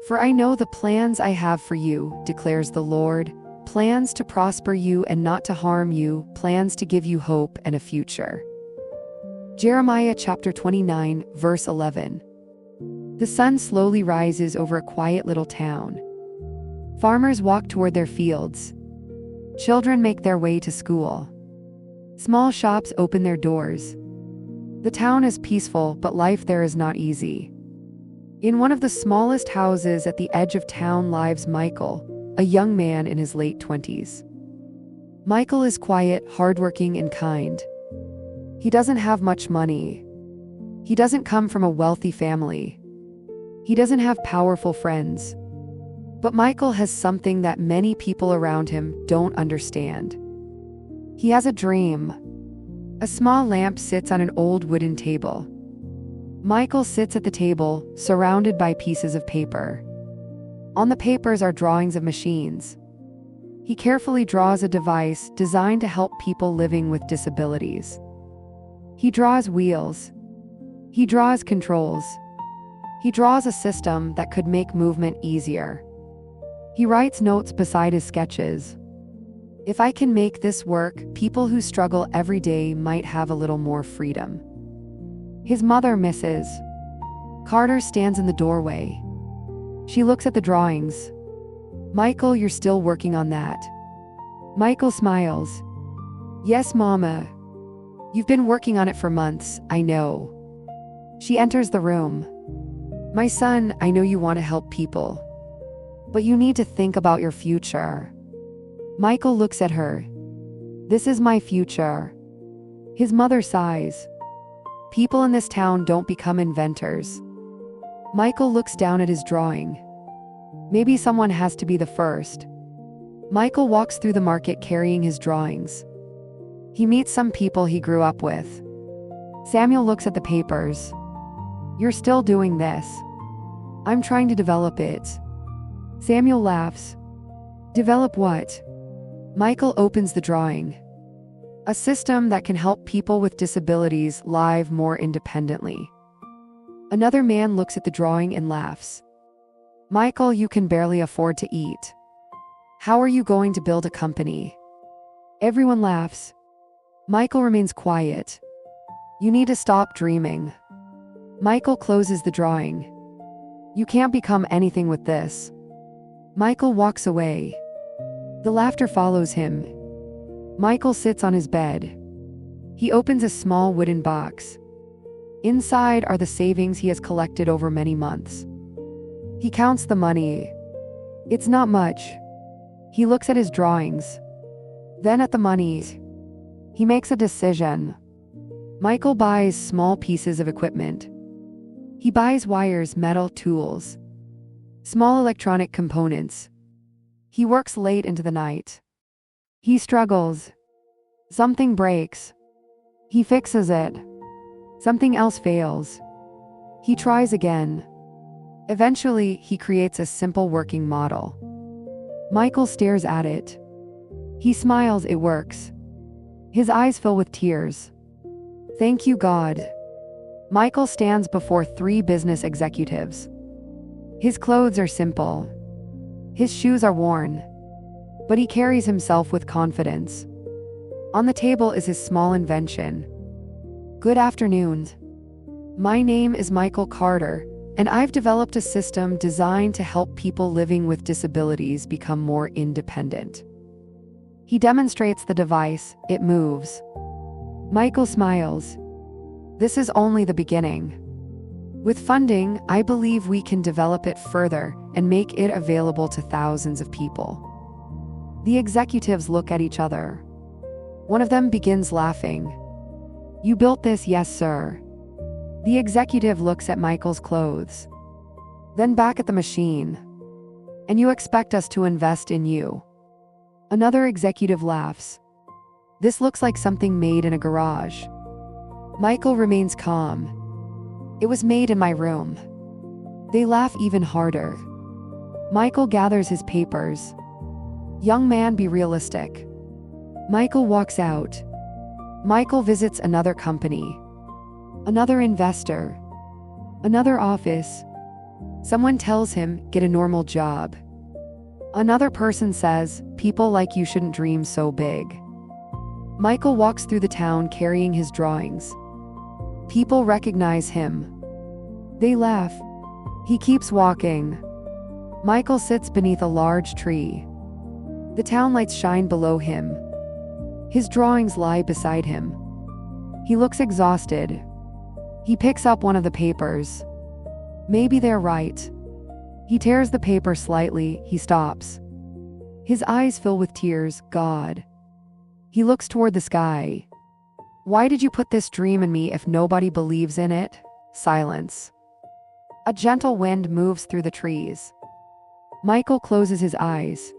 For I know the plans I have for you, declares the Lord, plans to prosper you and not to harm you, plans to give you hope and a future. Jeremiah chapter 29, verse 11. The sun slowly rises over a quiet little town. Farmers walk toward their fields. Children make their way to school. Small shops open their doors. The town is peaceful, but life there is not easy. In one of the smallest houses at the edge of town lives Michael, a young man in his late 20s. Michael is quiet, hardworking, and kind. He doesn't have much money. He doesn't come from a wealthy family. He doesn't have powerful friends. But Michael has something that many people around him don't understand. He has a dream. A small lamp sits on an old wooden table. Michael sits at the table, surrounded by pieces of paper. On the papers are drawings of machines. He carefully draws a device designed to help people living with disabilities. He draws wheels. He draws controls. He draws a system that could make movement easier. He writes notes beside his sketches. If I can make this work, people who struggle every day might have a little more freedom. His mother, Mrs. Carter, stands in the doorway. She looks at the drawings. Michael, you're still working on that. Michael smiles. Yes, Mama. You've been working on it for months, I know. She enters the room. My son, I know you want to help people. But you need to think about your future. Michael looks at her. This is my future. His mother sighs. People in this town don't become inventors. Michael looks down at his drawing. Maybe someone has to be the first. Michael walks through the market carrying his drawings. He meets some people he grew up with. Samuel looks at the papers. You're still doing this. I'm trying to develop it. Samuel laughs. Develop what? Michael opens the drawing. A system that can help people with disabilities live more independently. Another man looks at the drawing and laughs. Michael, you can barely afford to eat. How are you going to build a company? Everyone laughs. Michael remains quiet. You need to stop dreaming. Michael closes the drawing. You can't become anything with this. Michael walks away. The laughter follows him. Michael sits on his bed. He opens a small wooden box. Inside are the savings he has collected over many months. He counts the money. It's not much. He looks at his drawings. Then at the money. He makes a decision. Michael buys small pieces of equipment. He buys wires, metal, tools, small electronic components. He works late into the night. He struggles. Something breaks. He fixes it. Something else fails. He tries again. Eventually, he creates a simple working model. Michael stares at it. He smiles, it works. His eyes fill with tears. Thank you, God. Michael stands before 3 business executives. His clothes are simple. His shoes are worn. But he carries himself with confidence. On the table is his small invention. Good afternoon. My name is Michael Carter, and I've developed a system designed to help people living with disabilities become more independent. He demonstrates the device. It moves. Michael smiles. This is only the beginning. With funding, I believe we can develop it further and make it available to thousands of people. The executives look at each other. One of them begins laughing. You built this, yes, sir. The executive looks at Michael's clothes. Then back at the machine. And you expect us to invest in you? Another executive laughs. This looks like something made in a garage. Michael remains calm. It was made in my room. They laugh even harder. Michael gathers his papers. Young man, be realistic. Michael walks out. Michael visits another company. Another investor. Another office. Someone tells him, get a normal job. Another person says, people like you shouldn't dream so big. Michael walks through the town carrying his drawings. People recognize him. They laugh. He keeps walking. Michael sits beneath a large tree. The town lights shine below him. His drawings lie beside him. He looks exhausted. He picks up one of the papers. Maybe they're right. He tears the paper slightly. He stops. His eyes fill with tears. God. He looks toward the sky. Why did you put this dream in me if nobody believes in it? Silence. A gentle wind moves through the trees. Michael closes his eyes.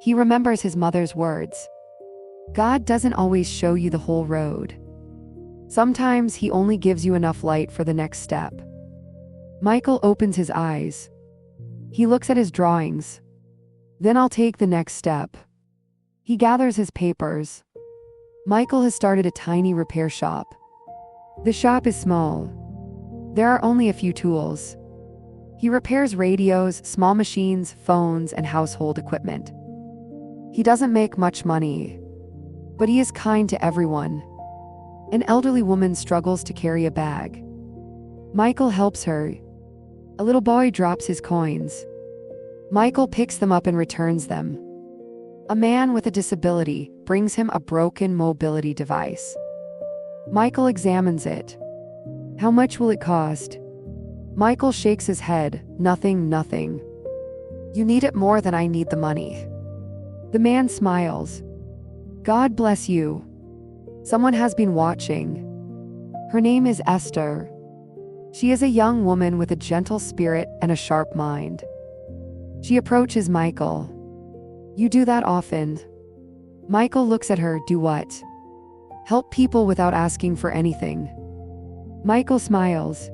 He remembers his mother's words. God doesn't always show you the whole road. Sometimes he only gives you enough light for the next step. Michael opens his eyes. He looks at his drawings. Then I'll take the next step. He gathers his papers. Michael has started a tiny repair shop. The shop is small. There are only a few tools. He repairs radios, small machines, phones, and household equipment. He doesn't make much money, but he is kind to everyone. An elderly woman struggles to carry a bag. Michael helps her. A little boy drops his coins. Michael picks them up and returns them. A man with a disability brings him a broken mobility device. Michael examines it. How much will it cost? Michael shakes his head. Nothing. You need it more than I need the money. The man smiles. God bless you. Someone has been watching. Her name is Esther. She is a young woman with a gentle spirit and a sharp mind. She approaches Michael. You do that often. Michael looks at her. Do what? Help people without asking for anything. Michael smiles.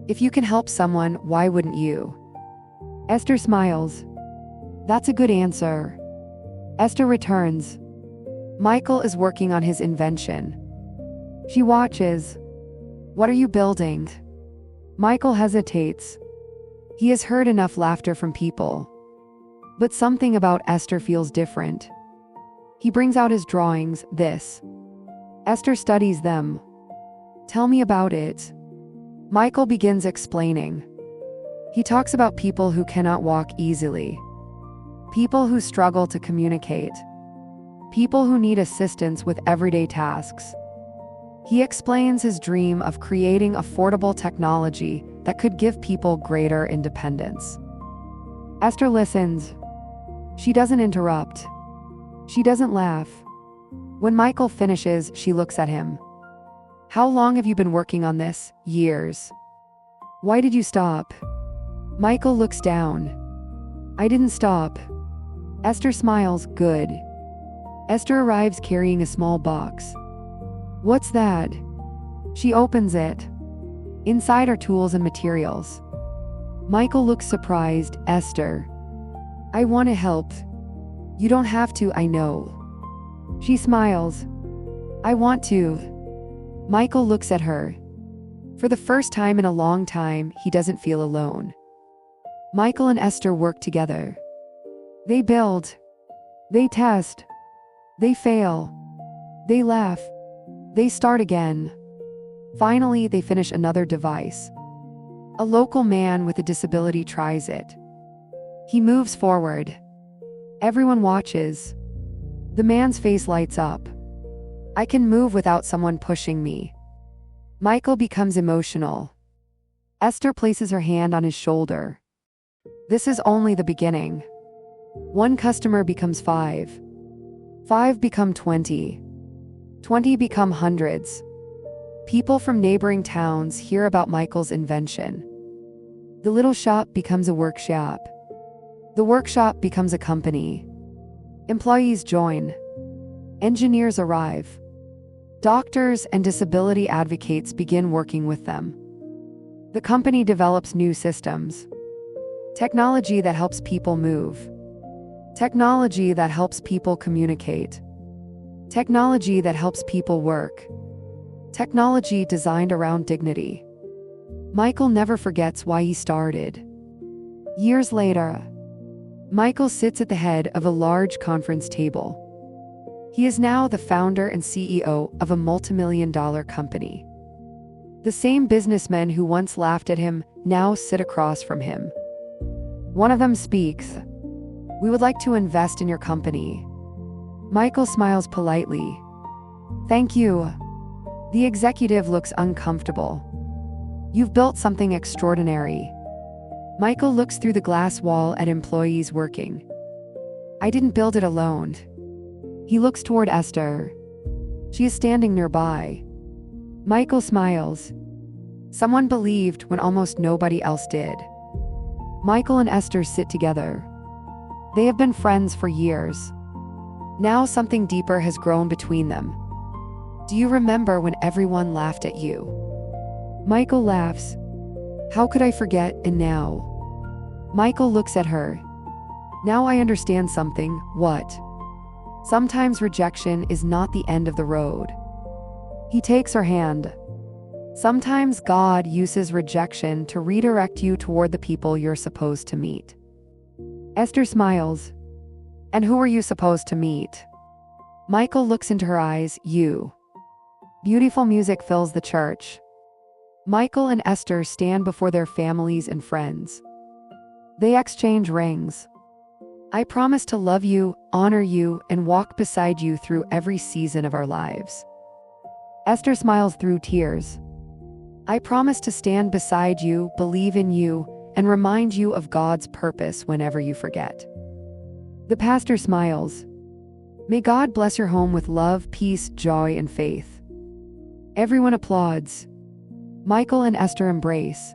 If you can help someone, why wouldn't you? Esther smiles. That's a good answer. Esther returns. Michael is working on his invention. She watches. What are you building? Michael hesitates. He has heard enough laughter from people. But something about Esther feels different. He brings out his drawings. This. Esther studies them. Tell me about it. Michael begins explaining. He talks about people who cannot walk easily. People who struggle to communicate. People who need assistance with everyday tasks. He explains his dream of creating affordable technology that could give people greater independence. Esther listens. She doesn't interrupt. She doesn't laugh. When Michael finishes, she looks at him. How long have you been working on this? Years. Why did you stop? Michael looks down. I didn't stop. Esther smiles. Good. Esther arrives carrying a small box. What's that? She opens it. Inside are tools and materials. Michael looks surprised. Esther. I want to help. You don't have to, I know. She smiles. I want to. Michael looks at her. For the first time in a long time, he doesn't feel alone. Michael and Esther work together. They build. They test. They fail. They laugh. They start again. Finally, they finish another device. A local man with a disability tries it. He moves forward. Everyone watches. The man's face lights up. I can move without someone pushing me. Michael becomes emotional. Esther places her hand on his shoulder. This is only the beginning. One customer becomes 5. 5 become 20. 20 become hundreds. People from neighboring towns hear about Michael's invention. The little shop becomes a workshop. The workshop becomes a company. Employees join. Engineers arrive. Doctors and disability advocates begin working with them. The company develops new systems. Technology that helps people move. Technology that helps people communicate. Technology that helps people work. Technology designed around dignity. Michael never forgets why he started. Years later, Michael sits at the head of a large conference table. He is now the founder and CEO of a multimillion-dollar company. The same businessmen who once laughed at him now sit across from him. One of them speaks. "We would like to invest in your company." Michael smiles politely. "Thank you." The executive looks uncomfortable. "You've built something extraordinary." Michael looks through the glass wall at employees working. "I didn't build it alone." He looks toward Esther. She is standing nearby. Michael smiles. Someone believed when almost nobody else did. Michael and Esther sit together. They have been friends for years. Now something deeper has grown between them. "Do you remember when everyone laughed at you?" Michael laughs. "How could I forget, and now?" Michael looks at her. "Now I understand something." "What?" "Sometimes rejection is not the end of the road." He takes her hand. "Sometimes God uses rejection to redirect you toward the people you're supposed to meet." Esther smiles. "And who are you supposed to meet?" Michael looks into her eyes. "You." Beautiful music fills the church. Michael and Esther stand before their families and friends. They exchange rings. "I promise to love you, honor you, and walk beside you through every season of our lives." Esther smiles through tears. "I promise to stand beside you, believe in you, and remind you of God's purpose whenever you forget." The pastor smiles. "May God bless your home with love, peace, joy, and faith." Everyone applauds. Michael and Esther embrace.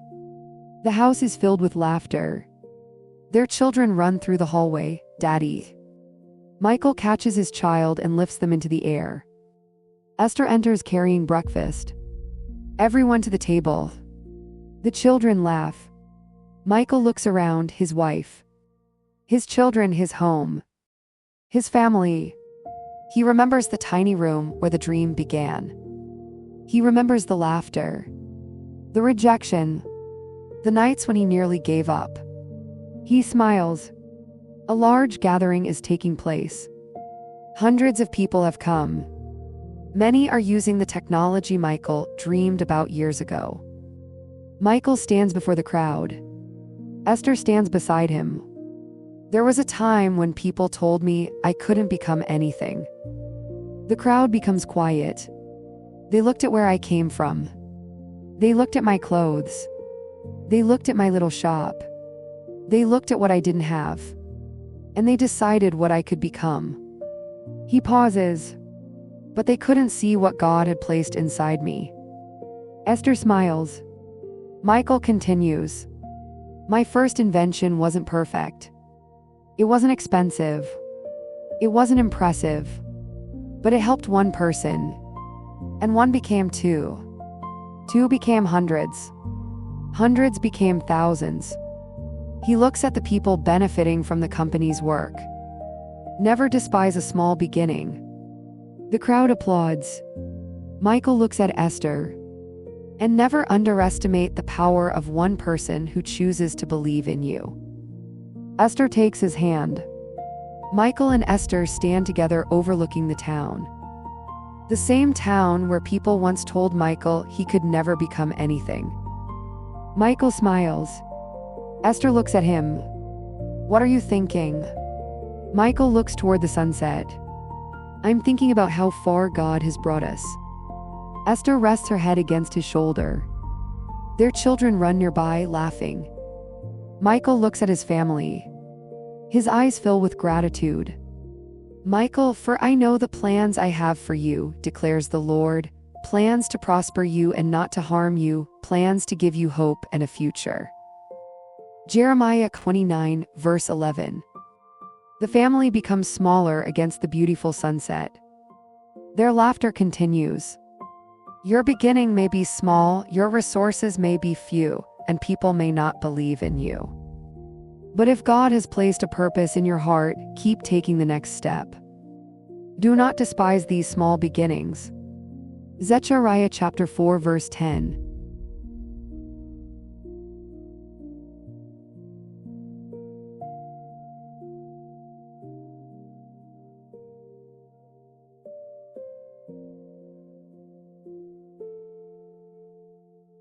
The house is filled with laughter. Their children run through the hallway. "Daddy." Michael catches his child and lifts them into the air. Esther enters carrying breakfast. Everyone to the table. The children laugh. Michael looks around, his wife, his children, his home, his family. He remembers the tiny room where the dream began. He remembers the laughter, the rejection, the nights when he nearly gave up. He smiles. A large gathering is taking place. Hundreds of people have come. Many are using the technology Michael dreamed about years ago. Michael stands before the crowd. Esther stands beside him. "There was a time when people told me I couldn't become anything." The crowd becomes quiet. They looked at where I came from. They looked at my clothes. They looked at my little shop. They looked at what I didn't have. And they decided what I could become. He pauses. But they couldn't see what God had placed inside me. Esther smiles. Michael continues. "My first invention wasn't perfect. It wasn't expensive. It wasn't impressive. But it helped one person. And one became two. Two became hundreds. Hundreds became thousands." He looks at the people benefiting from the company's work. Never despise a small beginning. The crowd applauds. Michael looks at Esther. And never underestimate the power of one person who chooses to believe in you. Esther takes his hand. Michael and Esther stand together overlooking the town. The same town where people once told Michael he could never become anything. Michael smiles. Esther looks at him. "What are you thinking?" Michael looks toward the sunset. "I'm thinking about how far God has brought us." Esther rests her head against his shoulder. Their children run nearby, laughing. Michael looks at his family. His eyes fill with gratitude. "Michael, for I know the plans I have for you, declares the Lord, plans to prosper you and not to harm you, plans to give you hope and a future." Jeremiah 29, verse 11. The family becomes smaller against the beautiful sunset. Their laughter continues. Your beginning may be small, your resources may be few, and people may not believe in you. But if God has placed a purpose in your heart, keep taking the next step. Do not despise these small beginnings. Zechariah chapter 4 verse 10.